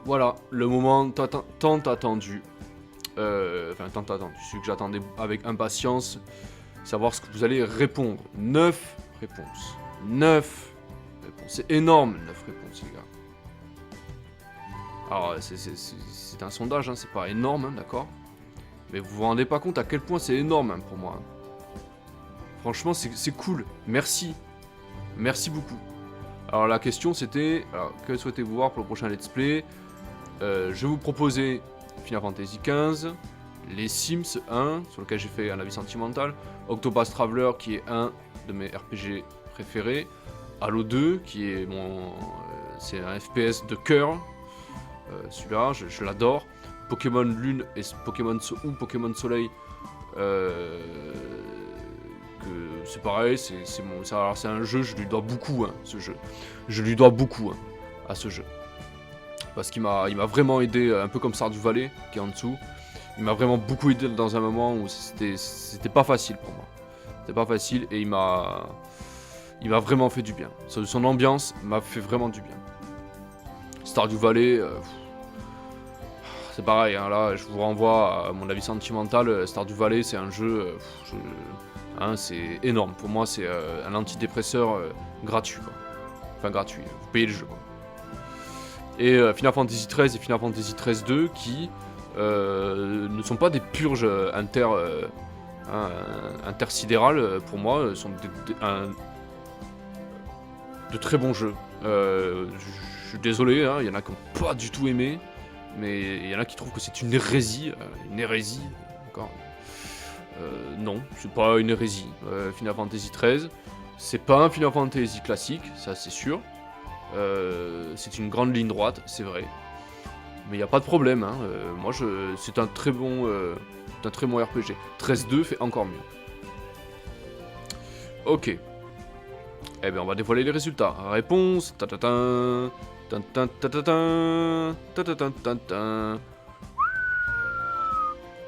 Voilà, le moment tant attendu. Enfin, tant attendu. Celui que j'attendais avec impatience. Savoir ce que vous allez répondre. 9 réponses. 9 réponses. C'est énorme, 9 réponses, les gars. Alors, c'est un sondage, hein, c'est pas énorme, hein, d'accord. Mais vous vous rendez pas compte à quel point c'est énorme hein, pour moi. Franchement, c'est cool. Merci. Merci beaucoup. Alors, la question c'était, que souhaitez-vous voir pour le prochain let's play? Je vais vous proposer Final Fantasy XV, les Sims 1, sur lequel j'ai fait un avis sentimental, Octopath Traveler, qui est un de mes RPG préférés, Halo 2, qui est c'est un FPS de cœur, celui-là, je l'adore, Pokémon Lune et Pokémon Soleil, c'est pareil, c'est un jeu, je lui dois beaucoup, hein, ce jeu. Je lui dois beaucoup hein, à ce jeu. Parce qu'il m'a vraiment aidé, un peu comme Stardew Valley, qui est en dessous. Il m'a vraiment beaucoup aidé dans un moment où c'était pas facile pour moi. C'était pas facile et il m'a vraiment fait du bien. Son ambiance m'a fait vraiment du bien. Stardew Valley, c'est pareil, hein, là je vous renvoie à mon avis sentimental. Stardew Valley, c'est un jeu, c'est énorme. Pour moi, c'est un antidépresseur gratuit, quoi. Enfin, gratuit, vous payez le jeu, quoi. Et Final Fantasy XIII et Final Fantasy XIII-2 qui ne sont pas des purges intersidérales, pour moi, sont de très bons jeux. Je suis désolé, hein, il y en a qui n'ont pas du tout aimé, mais il y en a qui trouvent que c'est une hérésie. D'accord. Non, c'est pas une hérésie. Final Fantasy XIII, c'est pas un Final Fantasy classique, ça c'est sûr. C'est une grande ligne droite, c'est vrai. Mais il n'y a pas de problème, hein. Moi, c'est un très bon RPG. 13-2 fait encore mieux. Ok. Eh bien, on va dévoiler les résultats. Réponse.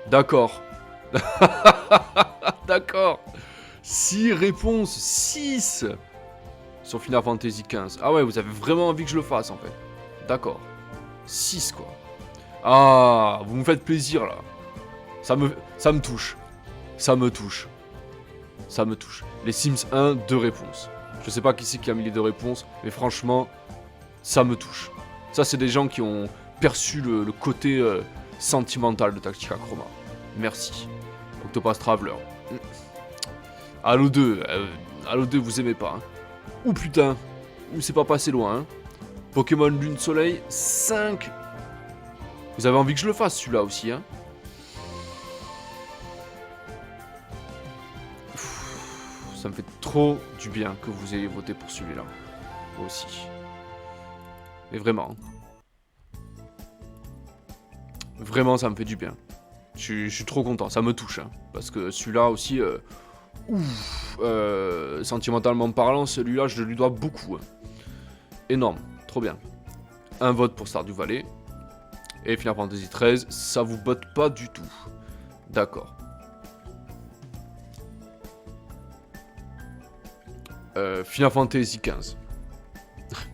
D'accord. D'accord. 6 réponses. 6 sur Final Fantasy XV. Ah ouais, vous avez vraiment envie que je le fasse, en fait. D'accord. 6 quoi. Ah, vous me faites plaisir là. Ça me touche. Ça me touche. Ça me touche. Les Sims 1, 2 réponses. Je sais pas qui c'est qui a mis les 2 réponses, mais franchement, ça me touche. Ça, c'est des gens qui ont perçu le côté sentimental de Tactica Chroma. Merci. Octopath Traveler. Halo 2. Halo 2, vous aimez pas. Hein. Ouh putain. Ouh, c'est pas passé loin. Hein. Pokémon Lune Soleil, 5. Vous avez envie que je le fasse celui-là aussi, hein? Ça me fait trop du bien que vous ayez voté pour celui-là. Moi aussi. Mais vraiment. Vraiment, ça me fait du bien. Je suis trop content, ça me touche. Hein, parce que celui-là aussi, sentimentalement parlant, celui-là, je lui dois beaucoup. Hein. Énorme. Trop bien. Un vote pour Stardew Valley. Et Final Fantasy XIII, ça vous botte pas du tout. D'accord. Final Fantasy XV.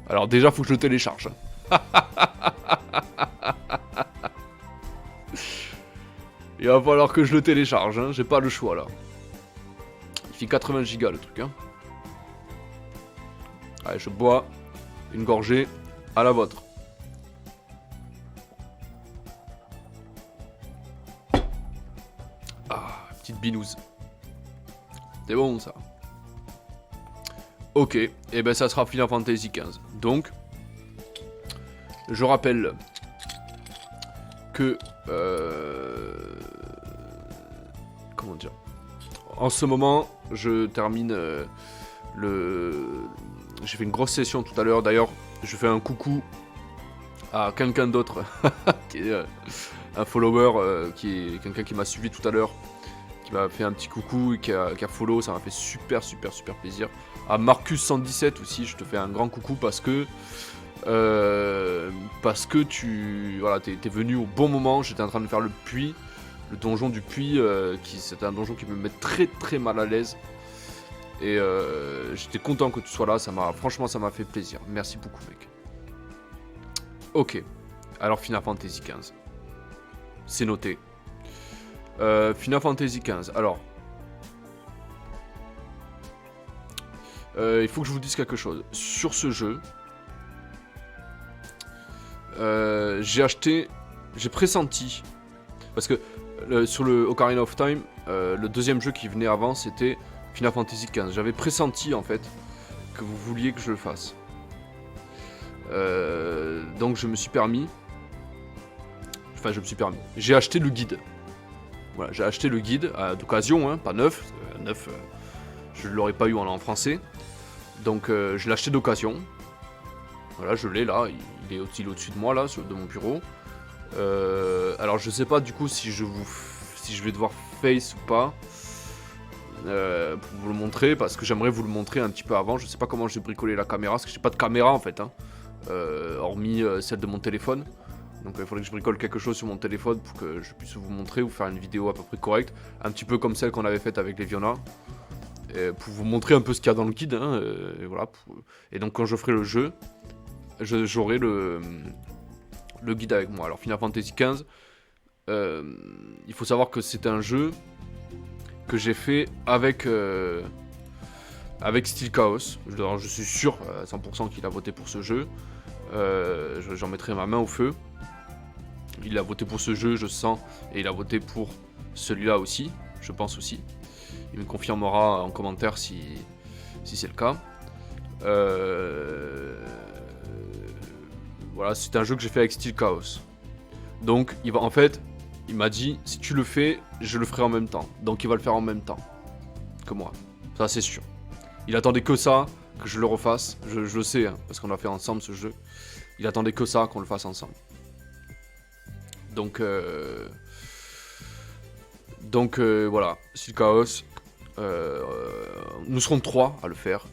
Alors déjà, faut que je le télécharge. Il va falloir que je le télécharge, hein. J'ai pas le choix là. Il fait 80 gigas le truc. Hein. Allez, je bois une gorgée. À la vôtre. Ah, petite binouse. C'est bon ça. Ok, et ben ça sera Final Fantasy XV. Donc, je rappelle que... comment dire? En ce moment, je termine J'ai fait une grosse session tout à l'heure. D'ailleurs, je fais un coucou à quelqu'un d'autre qui est un follower, qui est quelqu'un qui m'a suivi tout à l'heure, qui m'a fait un petit coucou et qui a follow, ça m'a fait super plaisir. À Marcus117 aussi, je te fais un grand coucou parce que t'es venu au bon moment. J'étais en train de faire le puits, le donjon du puits, c'était un donjon qui me met très mal à l'aise. Et j'étais content que tu sois là, franchement ça m'a fait plaisir. Merci beaucoup mec. Ok, Alors Final Fantasy XV. C'est noté. Final Fantasy XV. Alors. Il faut que je vous dise quelque chose. Sur ce jeu, j'ai pressenti, parce que sur le Ocarina of Time, le deuxième jeu qui venait avant, c'était Final Fantasy XV. J'avais pressenti en fait que vous vouliez que je le fasse. Donc je me suis permis. Enfin, je me suis permis. J'ai acheté le guide. Voilà, j'ai acheté le guide d'occasion, hein, pas neuf. Neuf, je ne l'aurais pas eu en français. Donc je l'ai acheté d'occasion. Voilà, je l'ai là. Il est au-dessus de moi là, de mon bureau. Alors je sais pas du coup si je vais devoir face ou pas. Pour vous le montrer, parce que j'aimerais vous le montrer un petit peu avant. Je sais pas comment je vais bricoler la caméra, parce que j'ai pas de caméra en fait, hein, hormis celle de mon téléphone. Donc il faudrait que je bricole quelque chose sur mon téléphone pour que je puisse vous montrer ou faire une vidéo à peu près correcte, un petit peu comme celle qu'on avait faite avec les Viona, pour vous montrer un peu ce qu'il y a dans le guide, hein, et voilà. Et donc quand je ferai le jeu, j'aurai le guide avec moi. Alors Final Fantasy XV, il faut savoir que c'est un jeu que j'ai fait avec Steel Chaos. Alors, je suis sûr à 100% qu'il a voté pour ce jeu. J'en mettrai ma main au feu. Il a voté pour ce jeu, je sens, et il a voté pour celui-là aussi, je pense aussi. Il me confirmera en commentaire si c'est le cas. Voilà, c'est un jeu que j'ai fait avec Steel Chaos. Donc, en fait, il m'a dit, si tu le fais, je le ferai en même temps. Donc il va le faire en même temps que moi. Ça, c'est sûr. Il attendait que ça, que je le refasse. Je le sais, hein, parce qu'on a fait ensemble ce jeu. Il attendait que ça, qu'on le fasse ensemble. Donc voilà, Steel Chaos. Nous serons 3 à le faire.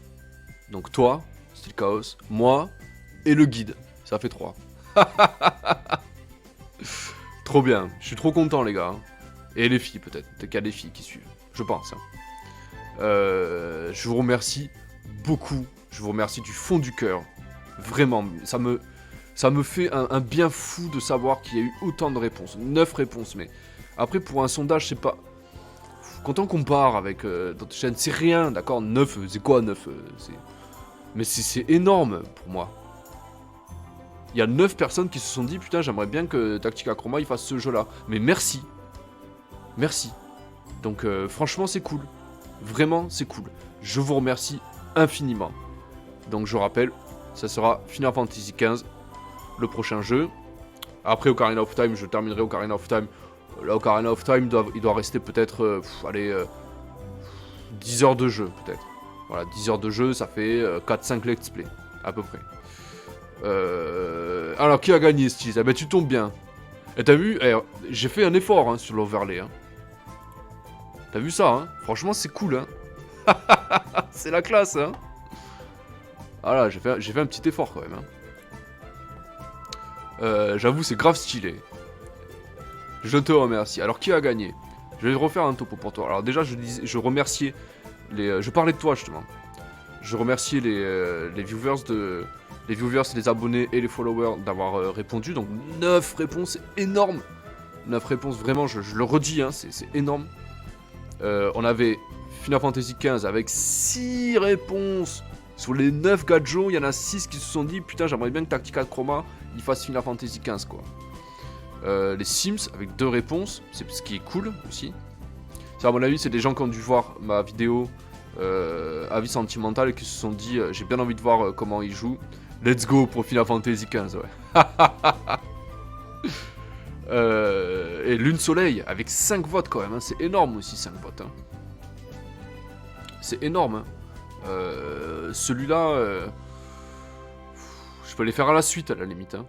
Donc toi, Steel Chaos, moi et le guide. Ça fait 3. Trop bien, je suis trop content les gars. Et les filles peut-être qu'il y a des filles qui suivent, je pense. Je vous remercie beaucoup, je vous remercie du fond du cœur. Vraiment, ça me fait un bien fou de savoir qu'il y a eu autant de réponses. 9 réponses, mais après pour un sondage, c'est pas... Quand on compare avec d'autres chaînes, c'est rien, d'accord. 9, c'est quoi 9 mais c'est énorme pour moi. Il y a 9 personnes qui se sont dit, putain, j'aimerais bien que Tactica Chroma il fasse ce jeu-là. Mais merci. Merci. Donc franchement, c'est cool. Vraiment, c'est cool. Je vous remercie infiniment. Donc je rappelle, ça sera Final Fantasy XV, le prochain jeu. Après Ocarina of Time, je terminerai Ocarina of Time. Là, Ocarina of Time, il doit rester peut-être, 10 heures de jeu, peut-être. Voilà, 10 heures de jeu, ça fait 4-5 let's play, à peu près. Alors, qui a gagné, Steez? Ah ben, tu tombes bien. Et t'as vu, j'ai fait un effort hein, sur l'overlay. Hein. T'as vu ça, hein? Franchement, c'est cool. Hein. C'est la classe. Hein. Voilà, j'ai fait un petit effort quand même. Hein. J'avoue, c'est grave stylé. Je te remercie. Alors, qui a gagné? Je vais refaire un topo pour toi. Alors déjà, je remerciais les... je parlais de toi, justement. Je remerciais les viewers, les abonnés et les followers d'avoir répondu. Donc, 9 réponses, c'est énorme. 9 réponses, vraiment, je le redis, hein, c'est énorme. On avait Final Fantasy XV avec 6 réponses. Sur les 9 gadgets, il y en a 6 qui se sont dit, putain, j'aimerais bien que Tactica Chroma, il fasse Final Fantasy XV, quoi. Les Sims avec 2 réponses, c'est ce qui est cool aussi. Ça, à mon avis, c'est des gens qui ont dû voir ma vidéo avis sentimental et qui se sont dit j'ai bien envie de voir comment ils jouent. Let's go pour Final Fantasy XV, ouais. Et Lune Soleil avec 5 votes quand même, hein. C'est énorme aussi 5 votes. Hein. C'est énorme. Hein. Celui-là, je peux les faire à la suite à la limite. Hein.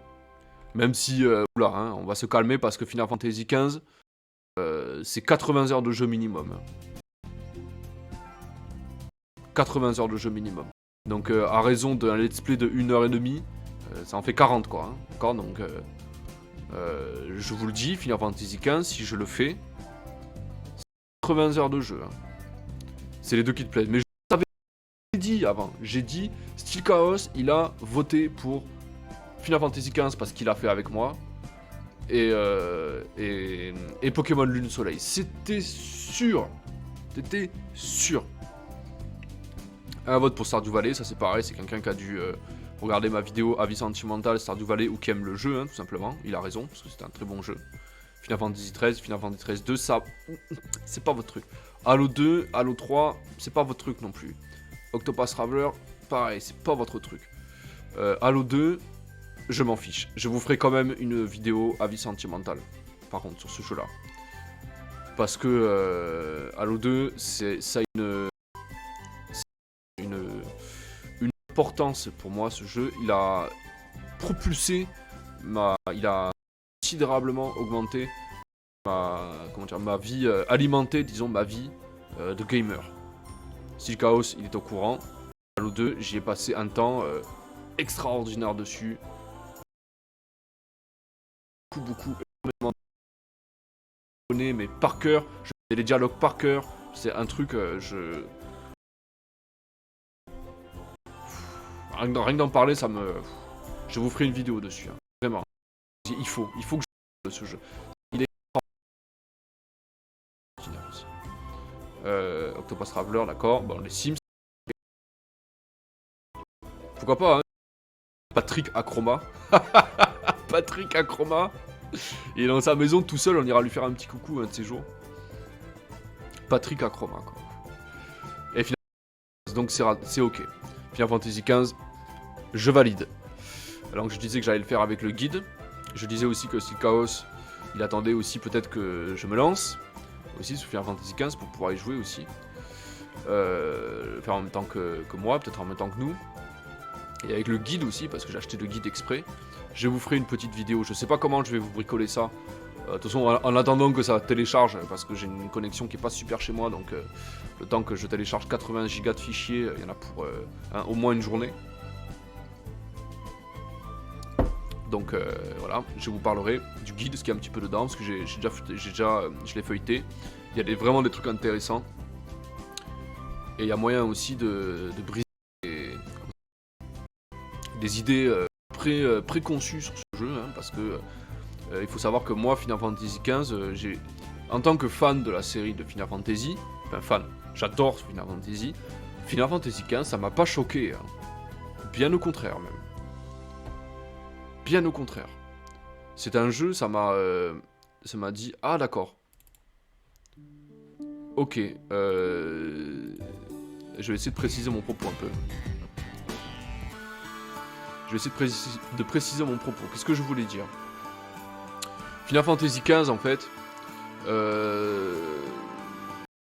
Même si, oula, hein, on va se calmer parce que Final Fantasy XV, c'est 80 heures de jeu minimum. 80 heures de jeu minimum. Donc, à raison d'un let's play de 1h30, ça en fait 40, quoi. Hein, d'accord. Donc, je vous le dis, Final Fantasy XV, si je le fais, c'est 80 heures de jeu. Hein. C'est les deux qui te plaisent. Mais je t'avais dit avant, j'ai dit, Steel Chaos, il a voté pour Final Fantasy XV parce qu'il a fait avec moi. et Pokémon Lune Soleil. C'était sûr. C'était sûr. Un vote pour Stardew Valley, ça c'est pareil, c'est quelqu'un qui a dû regarder ma vidéo Avis Sentimental Stardew Valley ou qui aime le jeu, hein, tout simplement. Il a raison, parce que c'était un très bon jeu. Final Fantasy XIII, Final Fantasy XIII 2, ça, c'est pas votre truc. Halo 2, Halo 3, c'est pas votre truc non plus. Octopath Traveler, pareil, c'est pas votre truc. Halo 2, je m'en fiche. Je vous ferai quand même une vidéo Avis Sentimental, par contre, sur ce jeu-là. Parce que Halo 2, ça a une importance pour moi, ce jeu. Il a propulsé, il a considérablement augmenté ma vie, alimenté, disons, ma vie de gamer. Steel Chaos, il est au courant. Halo 2, j'y ai passé un temps extraordinaire dessus. Beaucoup, énormément de mais par cœur. Je fais les dialogues par cœur. C'est un truc, rien que d'en parler, ça me... Je vous ferai une vidéo dessus, hein. Vraiment. Il faut que je parle de ce jeu. Il est aussi. Octopath Traveler, d'accord. Bon, les Sims. Pourquoi pas, hein. Patrick Acroma. Patrick Acroma. Il est dans sa maison tout seul, on ira lui faire un petit coucou un de ces jours. Patrick Acroma, quoi. Et Final Fantasy, donc c'est ok. Final Fantasy XV, je valide. Alors que je disais que j'allais le faire avec le guide. Je disais aussi que Steel Chaos, il attendait aussi peut-être que je me lance. Aussi sur Final Fantasy XV pour pouvoir y jouer aussi. Le faire en même temps que moi, peut-être en même temps que nous. Et avec le guide aussi, parce que j'ai acheté le guide exprès. Je vous ferai une petite vidéo. Je sais pas comment je vais vous bricoler ça. De toute façon, en attendant que ça télécharge, parce que j'ai une connexion qui est pas super chez moi, donc le temps que je télécharge 80 gigas de fichiers, il y en a pour au moins une journée. Donc voilà, je vous parlerai du guide, ce qu'il y a un petit peu dedans, parce que je l'ai feuilleté. Il y a vraiment des trucs intéressants. Et il y a moyen aussi de briser des idées préconçues sur ce jeu, hein, parce que il faut savoir que moi, Final Fantasy XV, en tant que fan de la série de Final Fantasy, enfin fan, j'adore Final Fantasy XV, ça m'a pas choqué, hein. Bien au contraire même. Bien au contraire. C'est un jeu, ça m'a dit, ah d'accord. Ok, je vais essayer de préciser mon propos un peu. Je vais essayer de préciser mon propos. Qu'est-ce que je voulais dire? Final Fantasy XV, en fait,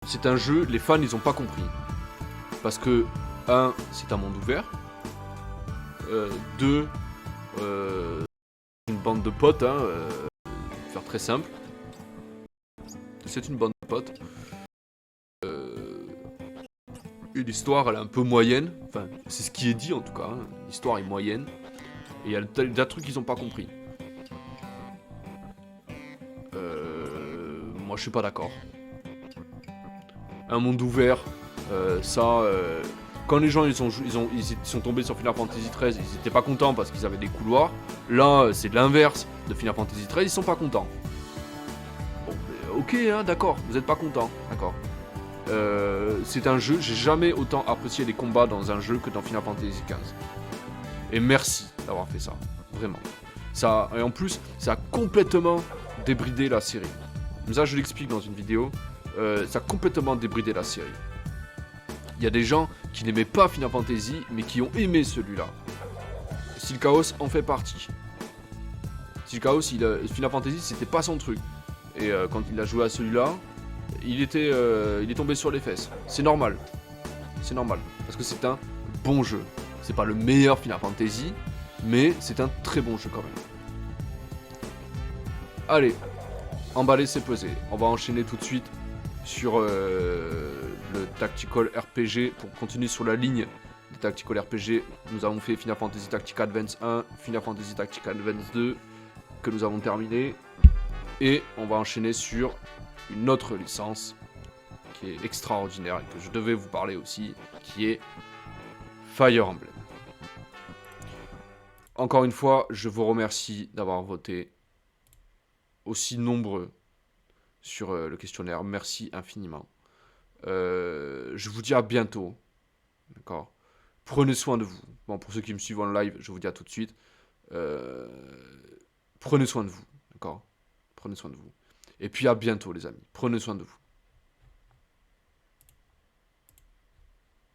c'est un jeu, les fans, ils ont pas compris. Parce que, 1, c'est un monde ouvert. 2, une bande de potes, hein, pour faire très simple. C'est une bande de potes. Et l'histoire, elle est un peu moyenne. Enfin, c'est ce qui est dit en tout cas, hein. L'histoire est moyenne. Et il y a des trucs qu'ils ont pas compris. Moi, je suis pas d'accord. Un monde ouvert, quand les gens ils sont tombés sur Final Fantasy XIII, ils étaient pas contents parce qu'ils avaient des couloirs. Là, c'est l'inverse de Final Fantasy XIII, ils sont pas contents. Bon, ok, hein, d'accord, vous êtes pas contents, d'accord. C'est un jeu, j'ai jamais autant apprécié les combats dans un jeu que dans Final Fantasy XV. Et merci d'avoir fait ça, vraiment. Et en plus, ça a complètement débridé la série. Mais ça, je l'explique dans une vidéo. Ça a complètement débridé la série. Il y a des gens qui n'aimaient pas Final Fantasy, mais qui ont aimé celui-là. Steel Chaos en fait partie. Steel Chaos, Final Fantasy, c'était pas son truc. Et quand il a joué à celui-là, il est tombé sur les fesses. C'est normal. C'est normal. Parce que c'est un bon jeu. C'est pas le meilleur Final Fantasy, mais c'est un très bon jeu quand même. Allez, emballer c'est pesé. On va enchaîner tout de suite sur le Tactical RPG. Pour continuer sur la ligne des Tactical RPG, nous avons fait Final Fantasy Tactical Advance 1, Final Fantasy Tactical Advance 2, que nous avons terminé. Et on va enchaîner sur une autre licence qui est extraordinaire et que je devais vous parler aussi, qui est Fire Emblem. Encore une fois, je vous remercie d'avoir voté aussi nombreux sur le questionnaire. Merci infiniment. Je vous dis à bientôt. D'accord. Prenez soin de vous. Bon, pour ceux qui me suivent en live, je vous dis à tout de suite. Euh, Prenez soin de vous. D'accord. Prenez soin de vous. Et puis à bientôt, les amis. Prenez soin de vous.